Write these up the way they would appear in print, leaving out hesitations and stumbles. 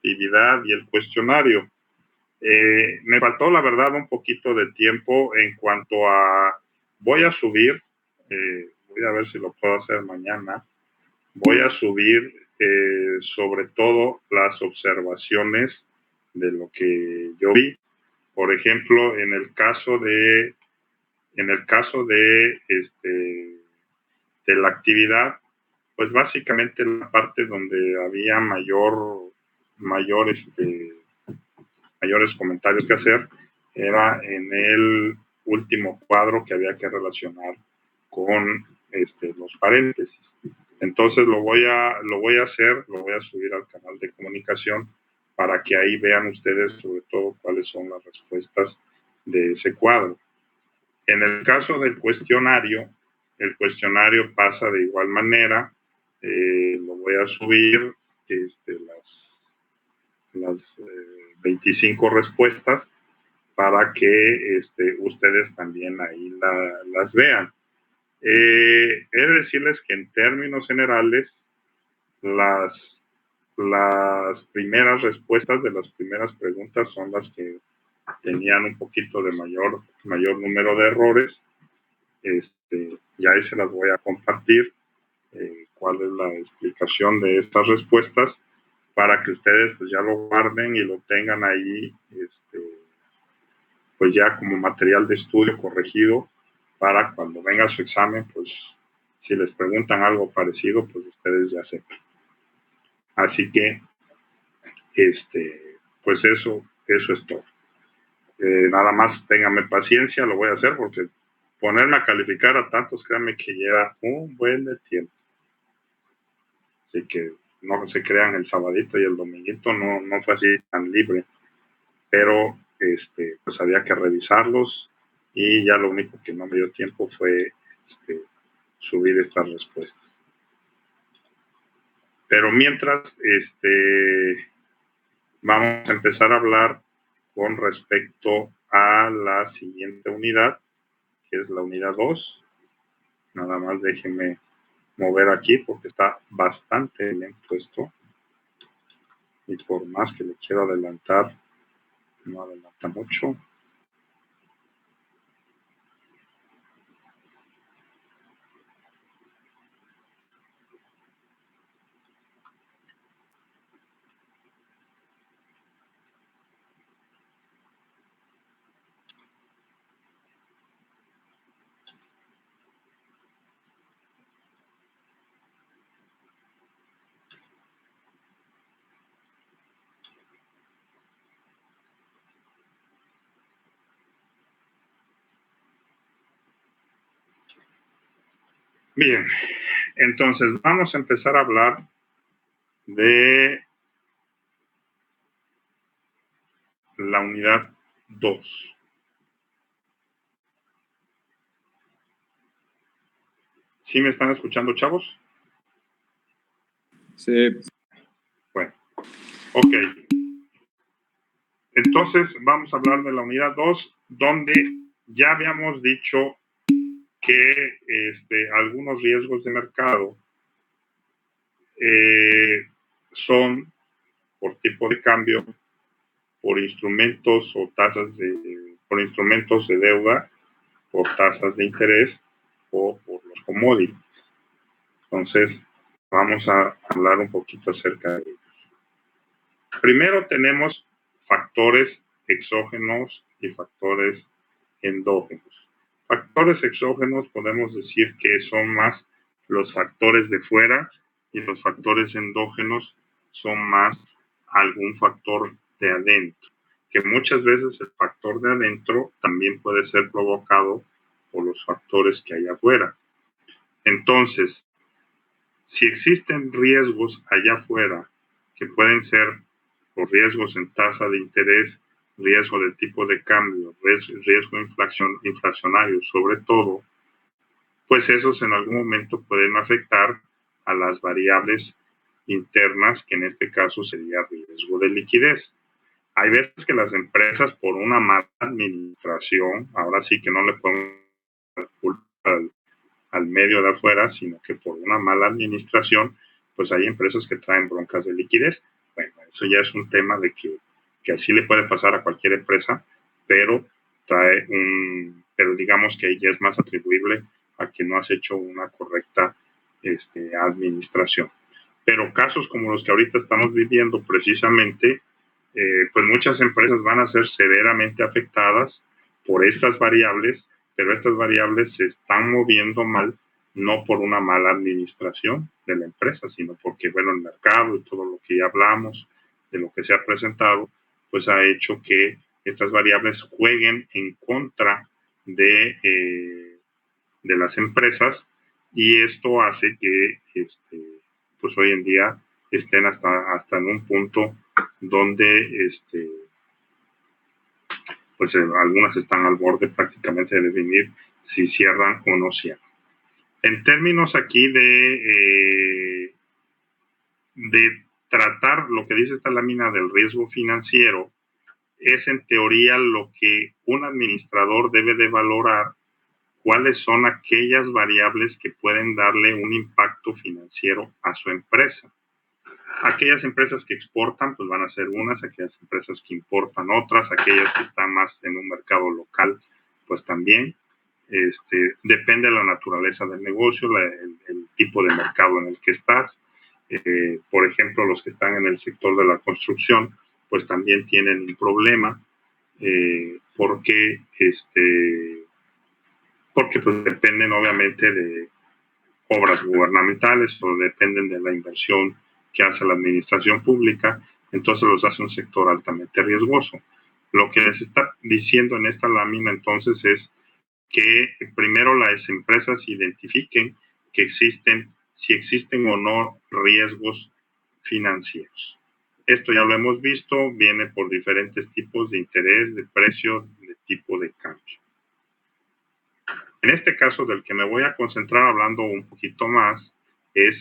actividad y el cuestionario. Me faltó, la verdad, un poquito de tiempo en cuanto a, voy a subir, voy a ver si lo puedo hacer mañana, voy a subir sobre todo las observaciones de lo que yo vi. Por ejemplo, en el caso de la actividad, pues básicamente la parte donde había mayores comentarios que hacer era en el último cuadro que había que relacionar con los paréntesis. Entonces lo voy a subir al canal de comunicación para que ahí vean ustedes sobre todo cuáles son las respuestas de ese cuadro. En el caso del cuestionario, el cuestionario pasa de igual manera. Lo voy a subir las 25 respuestas para que ustedes también ahí las vean. He de decirles que en términos generales, las primeras respuestas de las primeras preguntas son las que tenían un poquito de mayor número de errores. Y ahí se las voy a compartir cuál es la explicación de estas respuestas para que ustedes pues ya lo guarden y lo tengan ahí pues ya como material de estudio corregido para cuando venga su examen, pues si les preguntan algo parecido, pues ustedes ya sepan. Así que pues eso es todo. Nada más ténganme paciencia, lo voy a hacer porque ponerme a calificar a tantos, créanme que lleva un buen de tiempo. Así que no se crean, el sabadito y el dominguito no fue así tan libre, pero pues había que revisarlos y ya lo único que no me dio tiempo fue subir estas respuestas. Pero mientras, vamos a empezar a hablar con respecto a la siguiente unidad, que es la unidad 2. Nada más déjenme mover aquí porque está bastante bien puesto. Y por más que le quiero adelantar, no adelanta mucho. Bien, entonces vamos a empezar a hablar de la unidad 2. ¿Sí me están escuchando, chavos? Sí. Bueno, ok. Entonces vamos a hablar de la unidad 2, donde ya habíamos dicho que algunos riesgos de mercado son por tipo de cambio, por instrumentos o por instrumentos de deuda, por tasas de interés o por los commodities. Entonces, vamos a hablar un poquito acerca de ellos. Primero tenemos factores exógenos y factores endógenos. Factores exógenos podemos decir que son más los factores de fuera y los factores endógenos son más algún factor de adentro, que muchas veces el factor de adentro también puede ser provocado por los factores que hay afuera. Entonces, si existen riesgos allá afuera que pueden ser los riesgos en tasa de interés, riesgo de tipo de cambio, riesgo inflacionario sobre todo, pues esos en algún momento pueden afectar a las variables internas, que en este caso sería riesgo de liquidez. Hay veces que las empresas por una mala administración, ahora sí que no le pongo la culpa al medio de afuera, sino que por una mala administración, pues hay empresas que traen broncas de liquidez. bueno, eso ya es un tema de que así le puede pasar a cualquier empresa, pero pero digamos que ahí ya es más atribuible a que no has hecho una correcta administración. Pero casos como los que ahorita estamos viviendo precisamente, pues muchas empresas van a ser severamente afectadas por estas variables, pero estas variables se están moviendo mal, no por una mala administración de la empresa, sino porque, bueno, el mercado y todo lo que ya hablamos, de lo que se ha presentado, pues ha hecho que estas variables jueguen en contra de las empresas, y esto hace que pues hoy en día estén hasta en un punto donde pues algunas están al borde prácticamente de definir si cierran o no cierran. En términos aquí de tratar lo que dice esta lámina del riesgo financiero, es en teoría lo que un administrador debe de valorar, cuáles son aquellas variables que pueden darle un impacto financiero a su empresa. Aquellas empresas que exportan, pues van a ser unas, aquellas empresas que importan otras, aquellas que están más en un mercado local, pues también. Depende de la naturaleza del negocio, el tipo de mercado en el que estás. Por ejemplo, los que están en el sector de la construcción, pues también tienen un problema, porque pues dependen obviamente de obras gubernamentales o dependen de la inversión que hace la administración pública, entonces los hace un sector altamente riesgoso. Lo que les está diciendo en esta lámina entonces es que primero las empresas identifiquen si existen o no riesgos financieros. Esto ya lo hemos visto, viene por diferentes tipos de interés, de precio, de tipo de cambio. En este caso del que me voy a concentrar hablando un poquito más es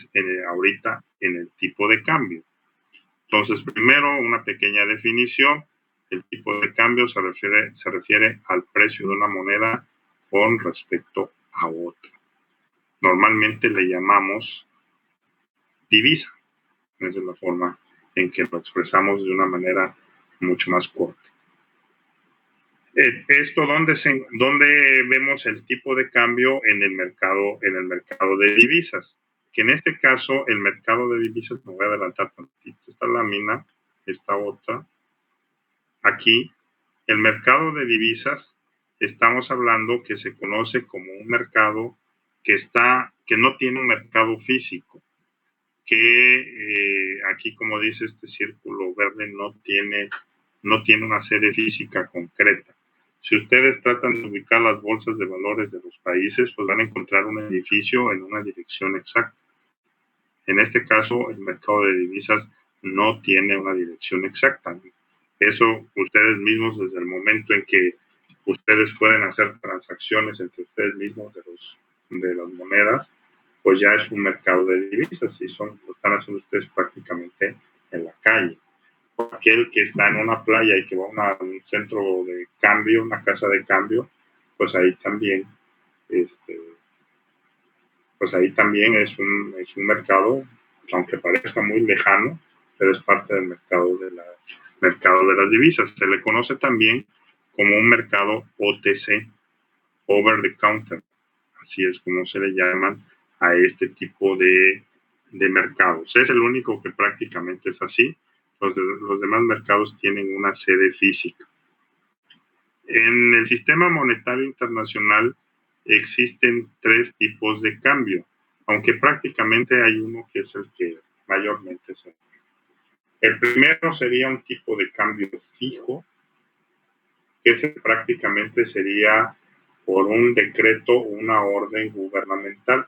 ahorita en el tipo de cambio. Entonces, primero una pequeña definición. El tipo de cambio se refiere al precio de una moneda con respecto a otra. Normalmente le llamamos divisa. Esa es la forma en que lo expresamos de una manera mucho más corta. Esto, ¿dónde vemos el tipo de cambio en el mercado de divisas? Que en este caso, el mercado de divisas, me voy a adelantar tantito, esta lámina, esta otra, aquí, el mercado de divisas, estamos hablando que se conoce como un mercado que no tiene un mercado físico, que aquí, como dice este círculo verde, no tiene una sede física concreta. Si ustedes tratan de ubicar las bolsas de valores de los países, pues van a encontrar un edificio en una dirección exacta. En este caso, el mercado de divisas no tiene una dirección exacta. Eso ustedes mismos, desde el momento en que ustedes pueden hacer transacciones entre ustedes mismos de las monedas, pues ya es un mercado de divisas y lo están haciendo ustedes prácticamente en la calle. Aquel que está en una playa y que va a un centro de cambio, una casa de cambio, pues ahí también, es un mercado, aunque parezca muy lejano, pero es parte del mercado de las divisas. Se le conoce también como un mercado OTC, over the counter, así es como se le llaman a este tipo de mercados. Es el único que prácticamente es así. Los demás mercados tienen una sede física. En el sistema monetario internacional existen 3 tipos de cambio, aunque prácticamente hay uno que es el que mayormente se usa. El primero sería un tipo de cambio fijo, que ese prácticamente sería por un decreto o una orden gubernamental.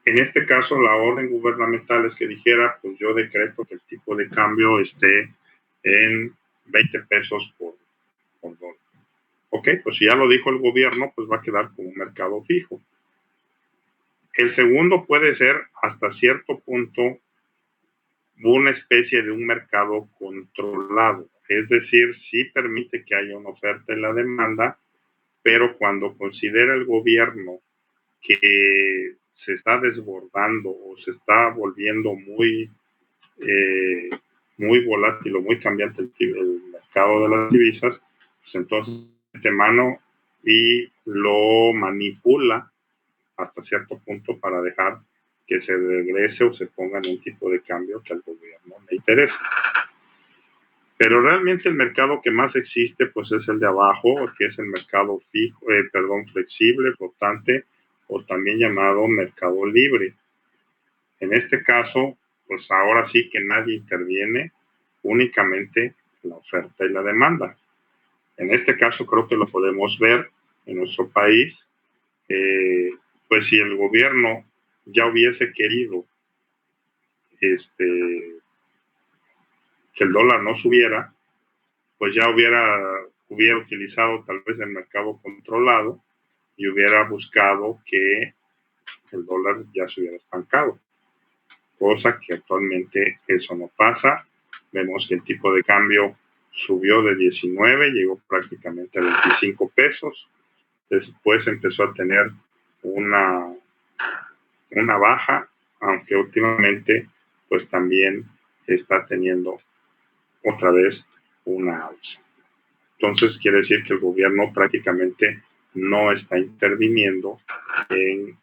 En este caso, la orden gubernamental es que dijera, pues yo decreto que el tipo de cambio esté en 20 pesos por dólar. Ok, pues si ya lo dijo el gobierno, pues va a quedar como un mercado fijo. El segundo puede ser hasta cierto punto una especie de un mercado controlado. Es decir, sí permite que haya una oferta y la demanda, pero cuando considera el gobierno que se está desbordando o se está volviendo muy muy volátil o muy cambiante el mercado de las divisas, pues entonces mete mano y lo manipula hasta cierto punto para dejar que se regrese o se ponga en un tipo de cambio que al gobierno le interesa. Pero realmente el mercado que más existe pues es el de abajo, que es el mercado fijo, flexible, flotante, o también llamado mercado libre. En este caso, pues ahora sí que nadie interviene, únicamente la oferta y la demanda. En este caso creo que lo podemos ver en nuestro país, pues si el gobierno ya hubiese querido que el dólar no subiera, pues ya hubiera utilizado tal vez el mercado controlado y hubiera buscado que el dólar ya se hubiera estancado, cosa que actualmente eso no pasa. Vemos que el tipo de cambio subió de 19, llegó prácticamente a 25 pesos, después empezó a tener una baja, aunque últimamente pues también está teniendo otra vez una alza. Entonces quiere decir que el gobierno prácticamente no está interviniendo en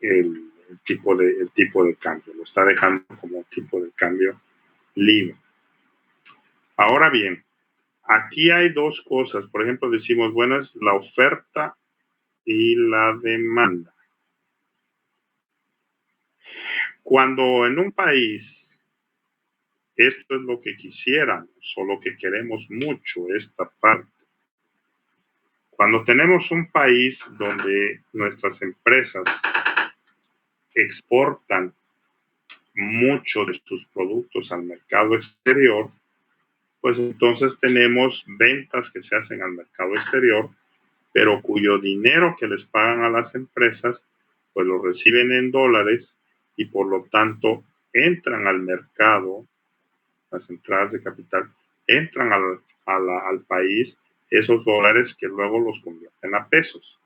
el tipo de cambio, lo está dejando como tipo de cambio libre. Ahora bien, aquí hay dos cosas. Por ejemplo, decimos, bueno, es la oferta y la demanda. Cuando en un país esto es lo que quisiéramos o lo que queremos mucho, esta parte. Cuando tenemos un país donde nuestras empresas exportan mucho de sus productos al mercado exterior, pues entonces tenemos ventas que se hacen al mercado exterior, pero cuyo dinero que les pagan a las empresas, pues lo reciben en dólares y por lo tanto entran al mercado, las entradas de capital, entran al país esos dólares que luego los convierten a pesos.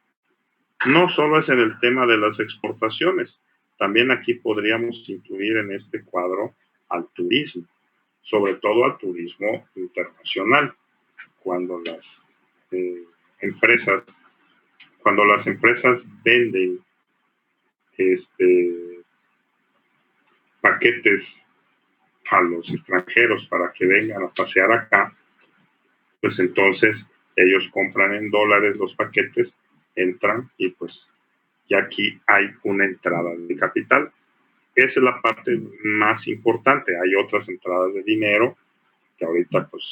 No solo es en el tema de las exportaciones, también aquí podríamos incluir en este cuadro al turismo, sobre todo al turismo internacional, cuando las empresas venden paquetes a los extranjeros para que vengan a pasear acá, pues entonces ellos compran en dólares los paquetes, entran y pues ya aquí hay una entrada de capital. Esa es la parte más importante. Hay otras entradas de dinero que ahorita pues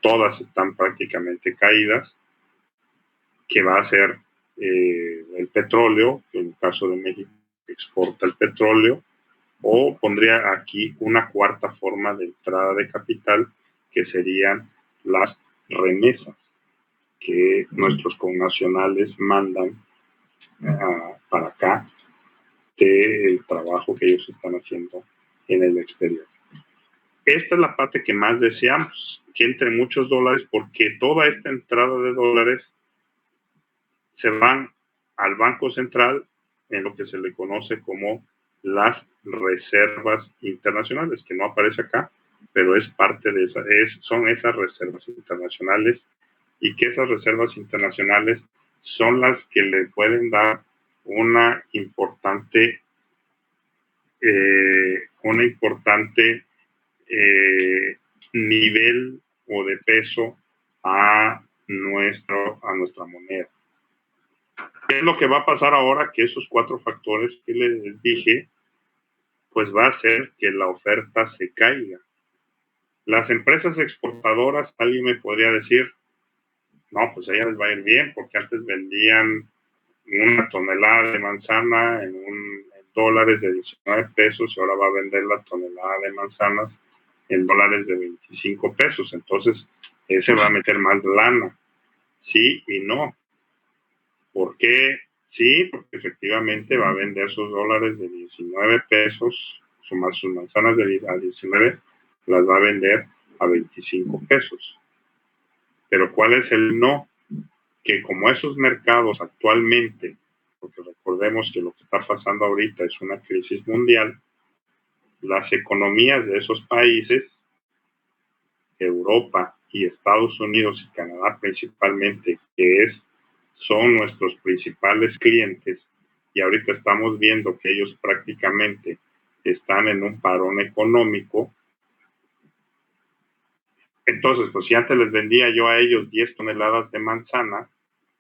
todas están prácticamente caídas, que va a ser el petróleo, que en el caso de México exporta el petróleo, o pondría aquí una cuarta forma de entrada de capital, que serían las remesas que nuestros connacionales mandan para acá del trabajo que ellos están haciendo en el exterior. Esta es la parte que más deseamos, que entre muchos dólares, porque toda esta entrada de dólares se van al Banco Central en lo que se le conoce como las reservas internacionales, que no aparece acá, pero es parte de esa, son esas reservas internacionales, y que esas reservas internacionales son las que le pueden dar una importante nivel o de peso a nuestra moneda. ¿Qué es lo que va a pasar ahora? Que esos cuatro factores que les dije, pues va a hacer que la oferta se caiga. Las empresas exportadoras, alguien me podría decir, no, pues a ellas les va a ir bien, porque antes vendían una tonelada de manzana en dólares de 19 pesos y ahora va a vender la tonelada de manzanas en dólares de 25 pesos. Entonces, ese va a meter más lana. Sí y no. ¿Por qué? Sí, porque efectivamente va a vender sus dólares de 19 pesos, sus manzanas de 19, las va a vender a 25 pesos. Pero ¿cuál es el no? Que como esos mercados actualmente, porque recordemos que lo que está pasando ahorita es una crisis mundial, las economías de esos países, Europa y Estados Unidos y Canadá principalmente, son nuestros principales clientes, y ahorita estamos viendo que ellos prácticamente están en un parón económico. Entonces, pues si antes les vendía yo a ellos 10 toneladas de manzana,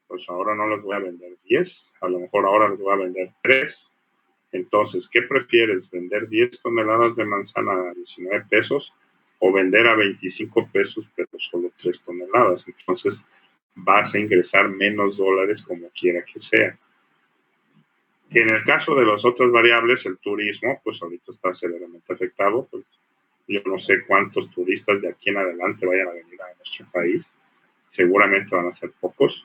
pues ahora no les voy a vender 10, a lo mejor ahora les voy a vender 3. Entonces, ¿qué prefieres? ¿Vender 10 toneladas de manzana a 19 pesos o vender a 25 pesos, pero solo 3 toneladas? Entonces, vas a ingresar menos dólares como quiera que sea. En el caso de las otras variables, el turismo, pues ahorita está severamente afectado. Pues yo no sé cuántos turistas de aquí en adelante vayan a venir a nuestro país. Seguramente van a ser pocos.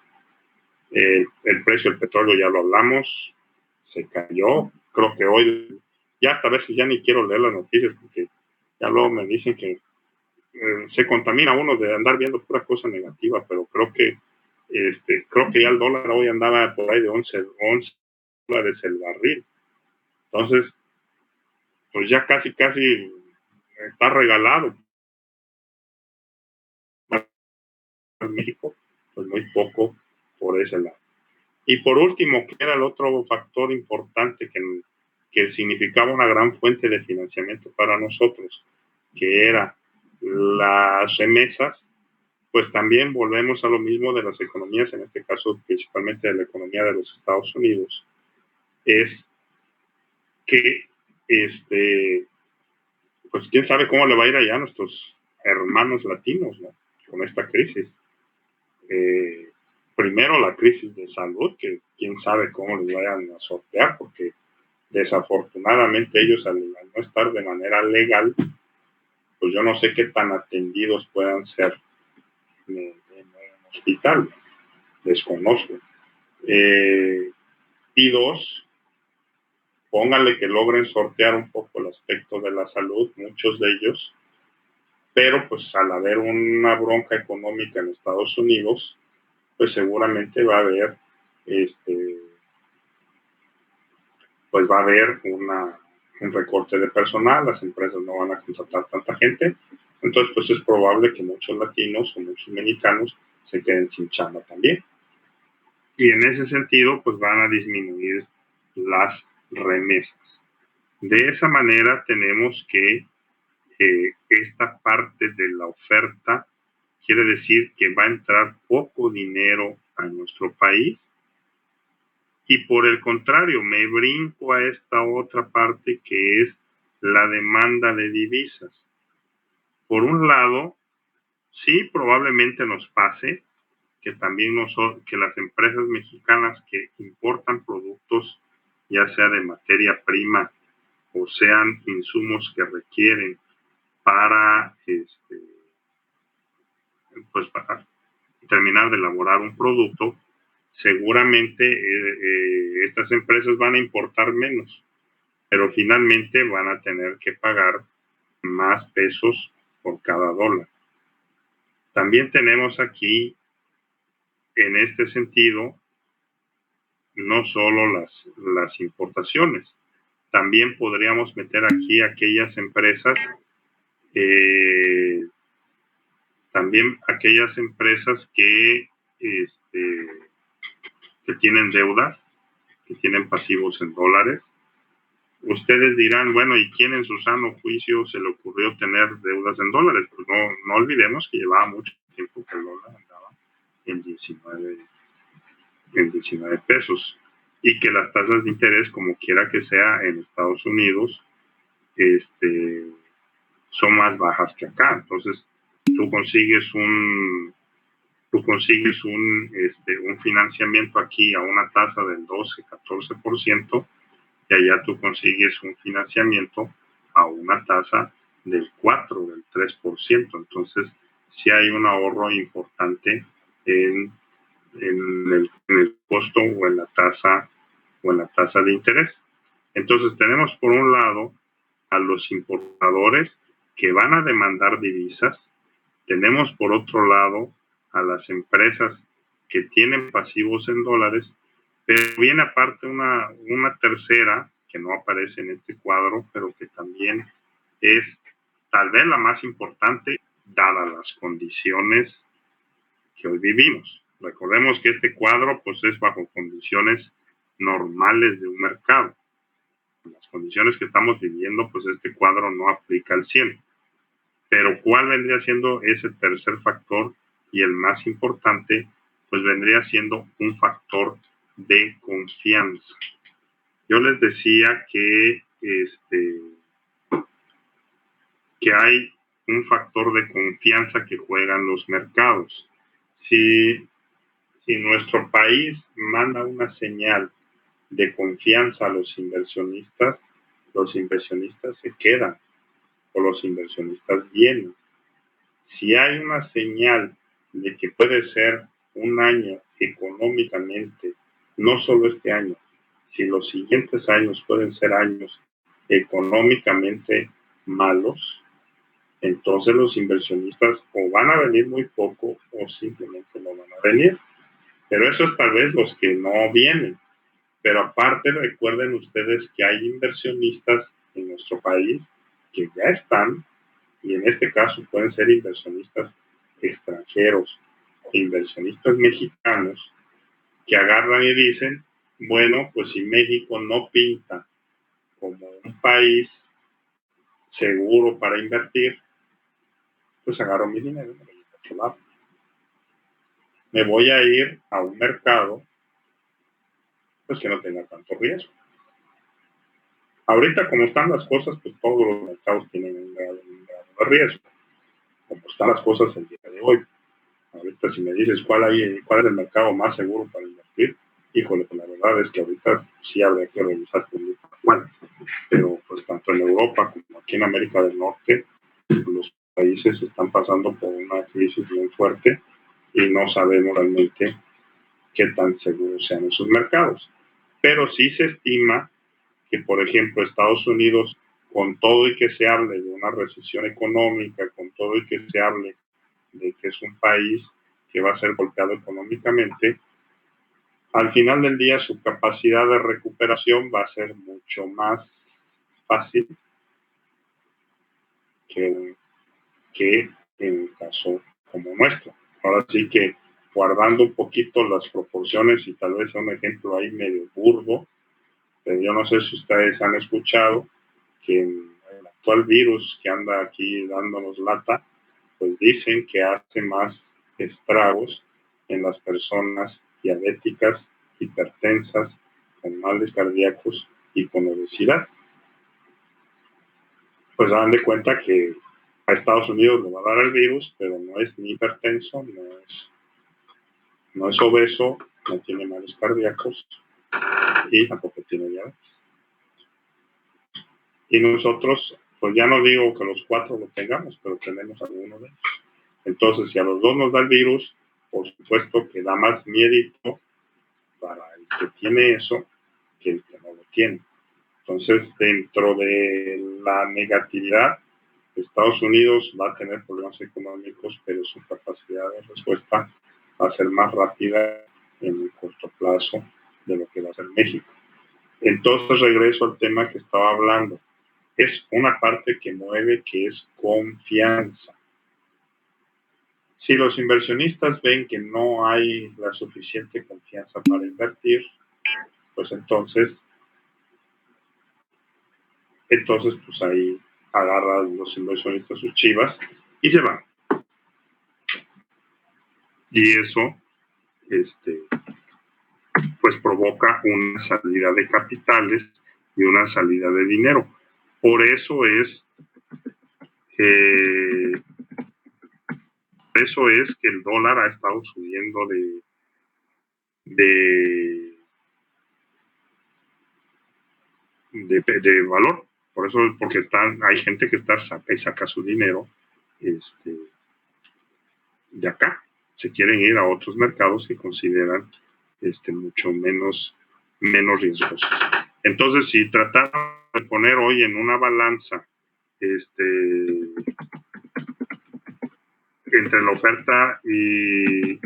El precio del petróleo ya lo hablamos, se cayó. Creo que hoy, ya hasta a veces ya ni quiero leer las noticias porque ya luego me dicen que se contamina uno de andar viendo pura cosa negativa, pero creo que ya el dólar hoy andaba por ahí de 11 dólares el barril. Entonces, pues ya casi está regalado. En México, pues muy poco por ese lado. Y por último, queda el otro factor importante que significaba una gran fuente de financiamiento para nosotros, que era las remesas. Pues también volvemos a lo mismo de las economías, en este caso principalmente de la economía de los Estados Unidos, es que pues quién sabe cómo le va a ir allá a nuestros hermanos latinos, ¿no? Con esta crisis. Primero la crisis de salud, que quién sabe cómo les vayan a sortear, porque desafortunadamente ellos al no estar de manera legal, pues yo no sé qué tan atendidos puedan ser en hospital, desconozco. Y dos, póngale que logren sortear un poco el aspecto de la salud, muchos de ellos, pero pues al haber una bronca económica en Estados Unidos, pues seguramente va a haber pues va a haber un recorte de personal, las empresas no van a contratar tanta gente, entonces pues es probable que muchos latinos o muchos mexicanos se queden sin chamba también. Y en ese sentido pues van a disminuir las remesas. De esa manera tenemos que esta parte de la oferta quiere decir que va a entrar poco dinero a nuestro país. Y por el contrario, me brinco a esta otra parte que es la demanda de divisas. Por un lado, sí, probablemente nos pase que también que las empresas mexicanas que importan productos, ya sea de materia prima o sean insumos que requieren para, pues para terminar de elaborar un producto, seguramente estas empresas van a importar menos, pero finalmente van a tener que pagar más pesos por cada dólar. También tenemos aquí, en este sentido, no solo las importaciones, también podríamos meter aquí aquellas empresas, que tienen deudas, que tienen pasivos en dólares. Ustedes dirán, bueno, ¿y quién en su sano juicio se le ocurrió tener deudas en dólares? Pues no olvidemos que llevaba mucho tiempo que el dólar andaba en 19 pesos y que las tasas de interés, como quiera que sea en Estados Unidos, son más bajas que acá. Entonces, tú consigues un financiamiento aquí a una tasa del 12-14%, y allá tú consigues un financiamiento a una tasa del 4, del 3%. Entonces, sí hay un ahorro importante en el costo o en la tasa de interés. Entonces, tenemos por un lado a los importadores que van a demandar divisas. Tenemos por otro lado a las empresas que tienen pasivos en dólares, pero viene aparte una tercera que no aparece en este cuadro, pero que también es tal vez la más importante dadas las condiciones que hoy vivimos. Recordemos que este cuadro pues es bajo condiciones normales de un mercado. En las condiciones que estamos viviendo, pues este cuadro no aplica al 100. Pero ¿cuál vendría siendo ese tercer factor? Y el más importante, pues vendría siendo un factor de confianza. Yo les decía que hay un factor de confianza que juegan los mercados. Si nuestro país manda una señal de confianza a los inversionistas se quedan o los inversionistas vienen. Si hay una señal de que puede ser un año económicamente, no solo este año, si los siguientes años pueden ser años económicamente malos, entonces los inversionistas o van a venir muy poco o simplemente no van a venir. Pero eso es tal vez los que no vienen. Pero aparte recuerden ustedes que hay inversionistas en nuestro país que ya están, y en este caso pueden ser inversionistas extranjeros, inversionistas mexicanos, que agarran y dicen, bueno, pues si México no pinta como un país seguro para invertir, pues agarro mi dinero y me voy a otro lado. Me voy a ir a un mercado pues que no tenga tanto riesgo. Ahorita como están las cosas, pues todos los mercados tienen un grado de riesgo, como están las cosas el día de hoy. Ahorita si me dices cuál es el mercado más seguro para invertir, híjole, pues la verdad es que ahorita sí habría que revisar bueno, pero pues tanto en Europa como aquí en América del Norte, los países están pasando por una crisis muy fuerte y no sabemos realmente qué tan seguros sean esos mercados. Pero sí se estima que, por ejemplo, Estados Unidos, con todo y que se hable de una recesión económica, con todo y que se hable de que es un país que va a ser golpeado económicamente, al final del día su capacidad de recuperación va a ser mucho más fácil que en un caso como nuestro. Ahora sí que guardando un poquito las proporciones y tal vez un ejemplo ahí medio burdo, pero yo no sé si ustedes han escuchado que el actual virus que anda aquí dándonos lata, pues dicen que hace más estragos en las personas diabéticas, hipertensas, con males cardíacos y con obesidad. Pues dan de cuenta que a Estados Unidos le va a dar el virus, pero no es ni hipertenso, no es obeso, no tiene males cardíacos y tampoco tiene diabetes. Y nosotros, pues ya no digo que los 4 lo tengamos, pero tenemos alguno de ellos. Entonces, si a los 2 nos da el virus, por supuesto que da más miedito para el que tiene eso que el que no lo tiene. Entonces, dentro de la negatividad, Estados Unidos va a tener problemas económicos, pero su capacidad de respuesta va a ser más rápida en el corto plazo de lo que va a ser México. Entonces, regreso al tema que estaba hablando. Es una parte que mueve, que es confianza. Si los inversionistas ven que no hay la suficiente confianza para invertir, pues entonces pues ahí agarran los inversionistas sus chivas y se van. Y eso pues provoca una salida de capitales y una salida de dinero. Por eso es que el dólar ha estado subiendo de valor. Por eso, porque hay gente que saca y saca su dinero de acá. Se quieren ir a otros mercados que consideran mucho menos riesgosos. Entonces, si tratamos de poner hoy en una balanza entre la oferta y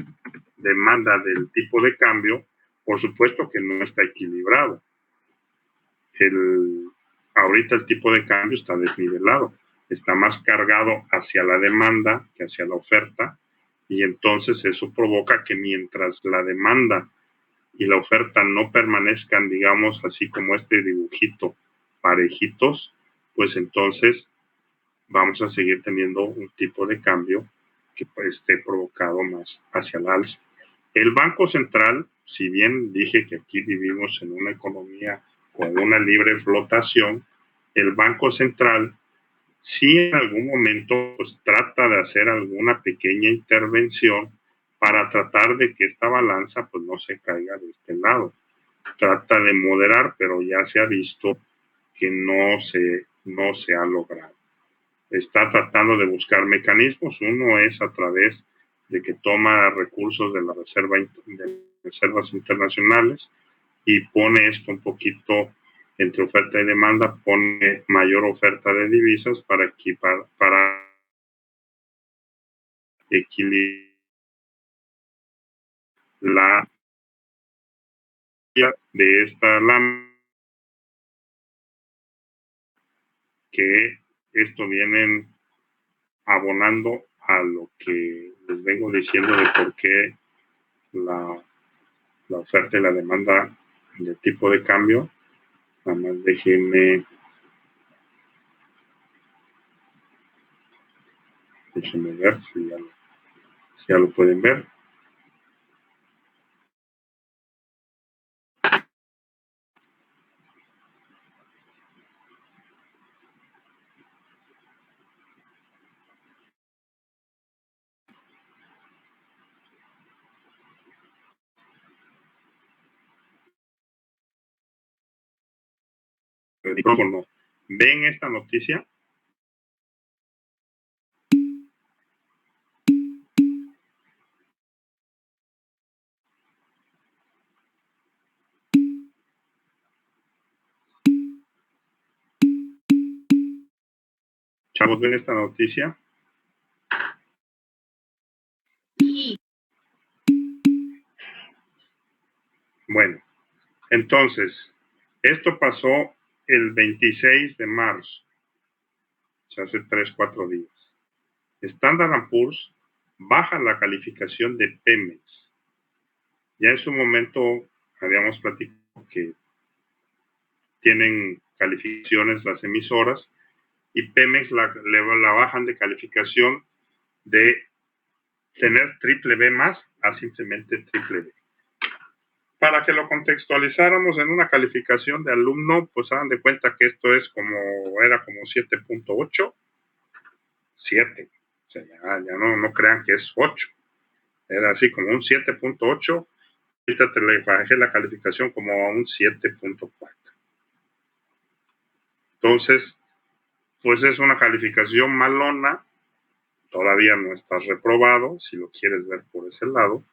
demanda del tipo de cambio, por supuesto que no está equilibrado. Ahorita el tipo de cambio está desnivelado. está más cargado hacia la demanda que hacia la oferta, y entonces eso provoca que mientras la demanda y la oferta no permanezcan, digamos, así como este dibujito, parejitos, pues entonces vamos a seguir teniendo un tipo de cambio que esté provocado más hacia el alza. El Banco Central, si bien dije que aquí vivimos en una economía con una libre flotación, el Banco Central sí en algún momento pues, trata de hacer alguna pequeña intervención para tratar de que esta balanza pues no se caiga de este lado. Trata de moderar, pero ya se ha visto que no se ha logrado. Está tratando de buscar mecanismos. Uno es a través de que toma recursos de la reservas internacionales y pone esto un poquito entre oferta y demanda, pone mayor oferta de divisas para equilibrar la de esta lámina, que esto vienen abonando a lo que les vengo diciendo de por qué la oferta y la demanda de tipo de cambio. Nada más déjenme ver si ya lo pueden ver. El micrófono. ¿Ven esta noticia? Chavos, ¿ven esta noticia? Sí. Bueno, entonces, esto pasó el 26 de marzo, o sea, hace 3-4 días. Standard & Poor's baja la calificación de Pemex. Ya en su momento habíamos platicado que tienen calificaciones las emisoras y Pemex la bajan de calificación de tener triple B más a simplemente triple B. Para que lo contextualizáramos en una calificación de alumno, pues hagan de cuenta que esto era como 7.8, 7. O sea, ya no crean que es 8. Era así como un 7.8. Ahorita te le bajé la calificación como a un 7.4. Entonces, pues es una calificación malona. Todavía no estás reprobado, si lo quieres ver por ese lado,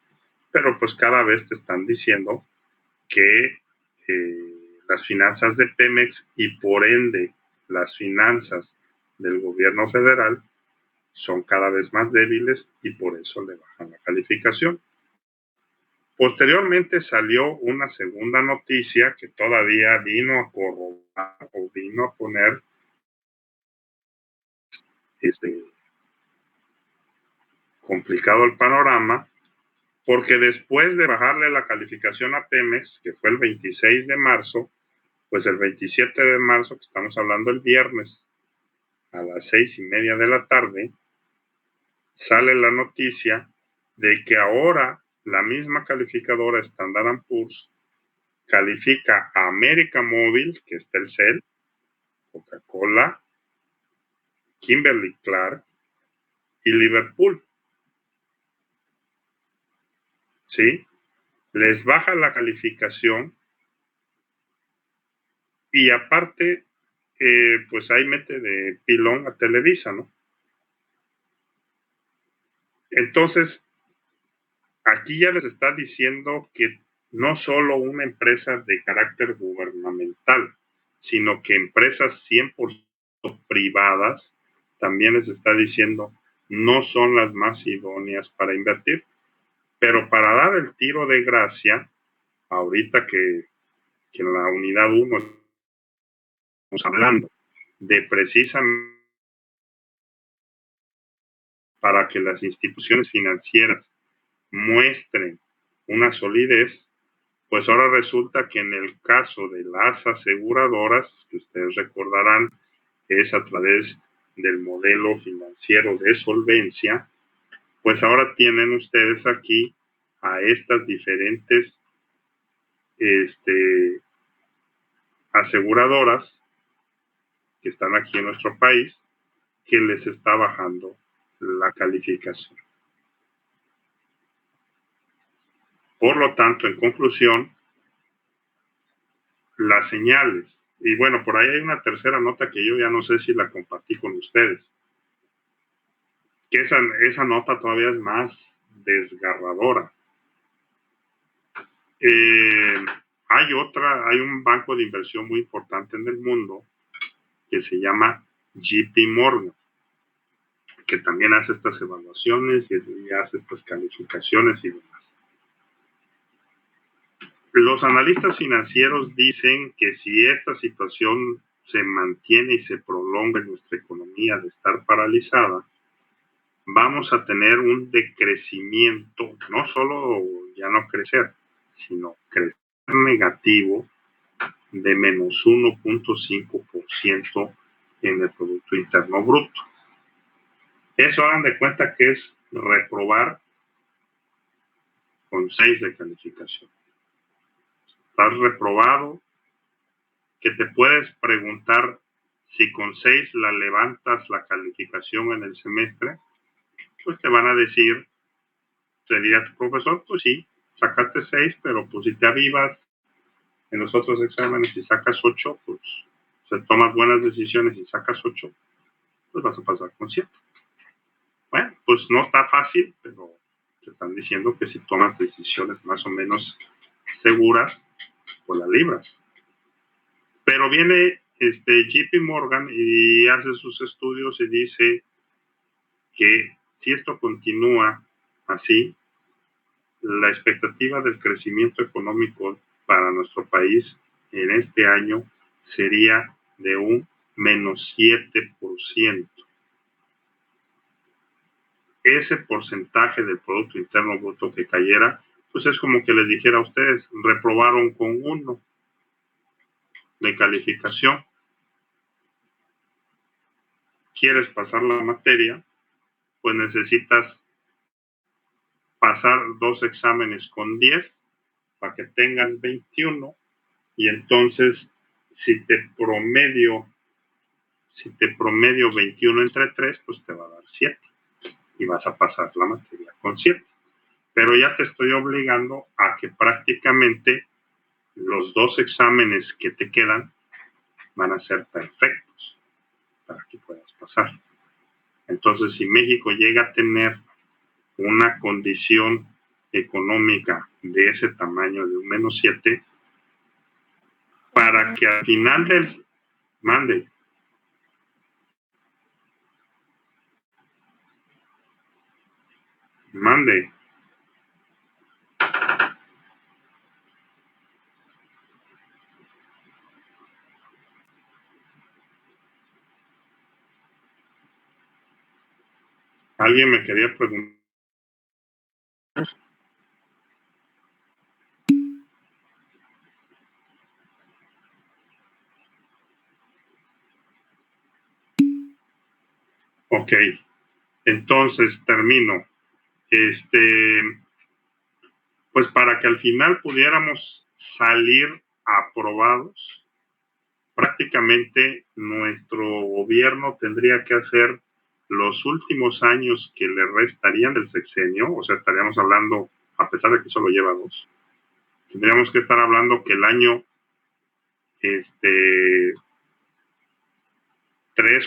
pero pues cada vez te están diciendo que las finanzas de Pemex y por ende las finanzas del gobierno federal son cada vez más débiles y por eso le bajan la calificación. Posteriormente salió una segunda noticia que todavía vino a corroborar o vino a poner complicado el panorama, porque después de bajarle la calificación a Pemex, que fue el 26 de marzo, pues el 27 de marzo, que estamos hablando el viernes, a las 6:30 de la tarde, sale la noticia de que ahora la misma calificadora Standard & Poor's califica a América Móvil, que es Telcel, Coca-Cola, Kimberly-Clark y Liverpool. ¿Sí? Les baja la calificación y aparte, pues ahí mete de pilón a Televisa, ¿no? Entonces, aquí ya les está diciendo que no solo una empresa de carácter gubernamental, sino que empresas 100% privadas también les está diciendo no son las más idóneas para invertir. Pero para dar el tiro de gracia, ahorita que en la unidad 1 estamos hablando de precisamente para que las instituciones financieras muestren una solidez, pues ahora resulta que en el caso de las aseguradoras, que ustedes recordarán que es a través del modelo financiero de solvencia, pues ahora tienen ustedes aquí a estas diferentes aseguradoras que están aquí en nuestro país, que les está bajando la calificación. Por lo tanto, en conclusión, las señales, y bueno, por ahí hay una tercera nota que yo ya no sé si la compartí con ustedes, que esa nota todavía es más desgarradora. Hay un banco de inversión muy importante en el mundo que se llama JP Morgan, que también hace estas evaluaciones y hace estas calificaciones y demás. Los analistas financieros dicen que si esta situación se mantiene y se prolonga en nuestra economía de estar paralizada, vamos a tener un decrecimiento, no solo ya no crecer, sino crecer negativo de menos 1.5% en el Producto Interno Bruto. Eso hagan de cuenta que es reprobar con 6 de calificación. Estás reprobado, que te puedes preguntar si con 6 la levantas la calificación en el semestre, pues te van a decir, sería tu profesor, pues sí, sacaste 6, pero pues si te avivas en los otros exámenes y sacas 8, pues si tomas buenas decisiones y sacas 8, pues vas a pasar con 7. Bueno, pues no está fácil, pero te están diciendo que si tomas decisiones más o menos seguras, pues la libras. Pero viene JP Morgan y hace sus estudios y dice que si esto continúa así, la expectativa del crecimiento económico para nuestro país en este año sería de un menos 7%. Ese porcentaje del Producto Interno Bruto que cayera, pues es como que les dijera a ustedes, reprobaron con 1 de calificación. ¿Quieres pasar la materia? Pues necesitas pasar 2 exámenes con 10 para que tengas 21, y entonces si te promedio 21 entre 3, pues te va a dar 7 y vas a pasar la materia con 7. Pero ya te estoy obligando a que prácticamente los 2 exámenes que te quedan van a ser perfectos para que puedas pasar. Entonces, si México llega a tener una condición económica de ese tamaño, de un menos 7, para que al final del mande alguien me quería preguntar. Ok, entonces termino. Pues para que al final pudiéramos salir aprobados, prácticamente nuestro gobierno tendría que hacer los últimos años que le restarían del sexenio, o sea, estaríamos hablando, a pesar de que solo lleva 2, tendríamos que estar hablando que el año 3,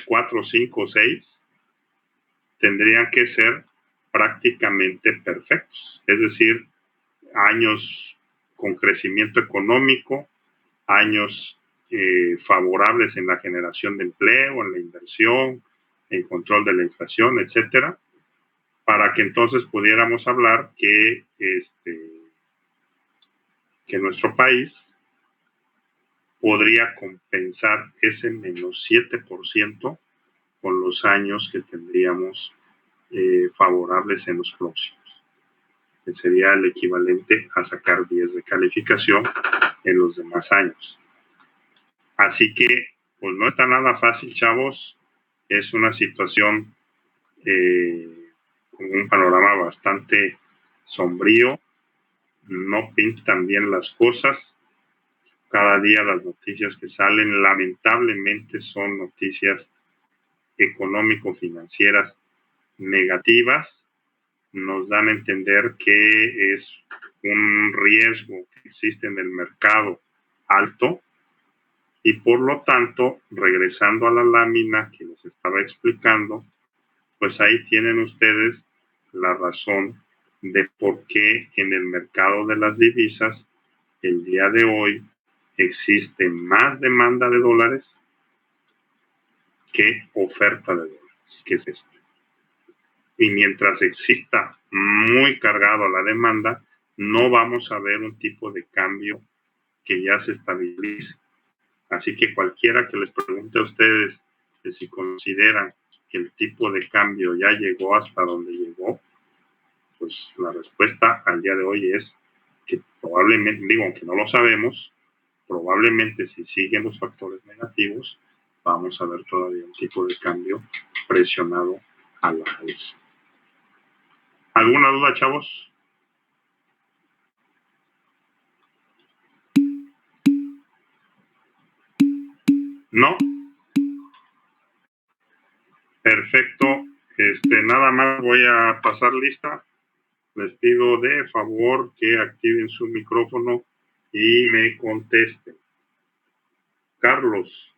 4, 5, 6 tendrían que ser prácticamente perfectos, es decir, años con crecimiento económico, años favorables en la generación de empleo, en la inversión, en control de la inflación, etcétera, para que entonces pudiéramos hablar que nuestro país podría compensar ese menos 7% con los años que tendríamos favorables en los próximos, que sería el equivalente a sacar 10 de calificación en los demás años. Así que, pues no está nada fácil, chavos. Es una situación con un panorama bastante sombrío. No pintan bien las cosas. Cada día las noticias que salen, lamentablemente, son noticias económico-financieras negativas. Nos dan a entender que es un riesgo que existe en el mercado alto y por lo tanto, regresando a la lámina que les estaba explicando, pues ahí tienen ustedes la razón de por qué en el mercado de las divisas el día de hoy existe más demanda de dólares que oferta de dólares. ¿Qué es esto? Y mientras exista muy cargado la demanda, no vamos a ver un tipo de cambio que ya se estabilice. Así que cualquiera que les pregunte a ustedes que si consideran que el tipo de cambio ya llegó hasta donde llegó, pues la respuesta al día de hoy es que probablemente, digo, aunque no lo sabemos, probablemente si siguen los factores negativos, vamos a ver todavía un tipo de cambio presionado a la alza. ¿Alguna duda, chavos? ¿No? Perfecto. Nada más voy a pasar lista. Les pido de favor que activen su micrófono y me contesten. Carlos.